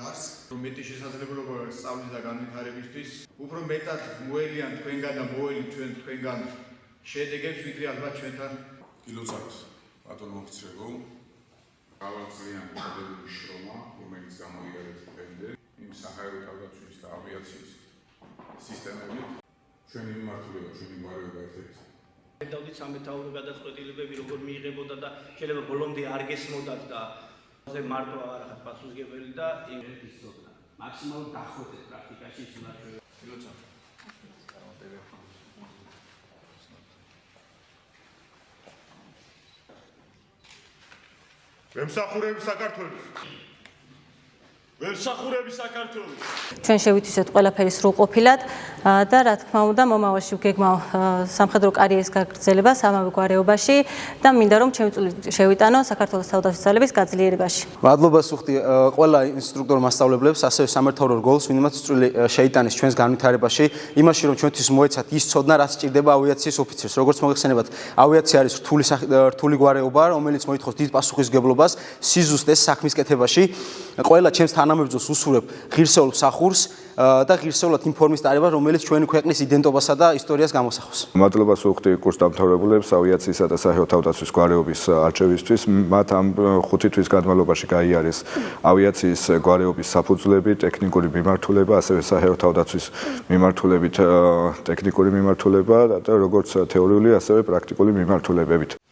გარს, რომ მეტი შესაძლებლობა სწავლის და განვითარებისთვის, უფრო მეტად მოელიან თქვენგან და მოელით ჩვენ თქვენგან შედეგებს, ვიდრე ალბათ ჩვენთან. გილოცავთ, ბატონო ოფიცრებო, მრავალწლიანი მოდელური შრომა, რომელიც გამოიყენეთ დღემდე, იმ საჰაერო თავდაცვის და ავიაციის სისტემებით, ჩვენი მიმართულება, ჩვენი გვარება ერთ-ერთი. დავდით სამეთაურო გადაწყვეტილებები როგორ მიიღებოდა და შეიძლება ბოლომდე არ გესმოდათ და ზე მარტო აღარახათ პასუხისმგებელი და ის ცოდნა. მაქსიმალურად დახვედეთ პრაქტიკაში სულაჩვევი. გილოცავთ. ვემსახურები საქართველოს. ვემსახურები საქართველოს. ჩვენ შევითვისეთ ყველაფერი სრულყოფილად და რა თქმა უნდა მომავალში ვგეგმავ სამხედრო კარიერის გაგრძელებას ამავე გვარეობაში და მინდა რომ ჩემი წვლილი შევიტანო საქართველოს თავდაცვის ძალების გაძლიერებაში. მადლობა სუხტი ყველა ინსტრუქტორ მასწავლებლებს, ასევე სამერთაურო რგოლს, ვინმეც წვლილი შეიტანეს ჩვენს განვითარებაში, იმაში რომ ჩვენთვის მოეცათ ის ცოდნა, რაც სჭირდება ავიაციის ოფიცერს. როგორც მოგეხსენებათ, ავიაცია არის რთული გვარეობა, რომელიც მოითხოვს დიდ პასუხისმგებლობას, სიზუსტეს საქმის კეთებაში. ყველა ჩემს თანამებრძოლს უსურვებ ღირსეულ მსახურს და ღირსეულად ინფორმის ტარება, რომელიც ჩვენი ქვეყნის იდენტობასა და ისტორიას გამოსახავს. მადლობა სუხტი კურს დამთავრებულებს ავიაციისა და საჰაერო თავდაცვის გვარეობის არჩევისთვის. მათ ამ 5 თვის განმავლობაში გაიარეს ავიაციის გვარეობის საფუძვლები, ტექნიკური მიმართულება, ასევე საჰაერო თავდაცვის მიმართულებით ტექნიკური მიმართულება და როგორც თეორიული, ასევე პრაქტიკული მიმართულებებით.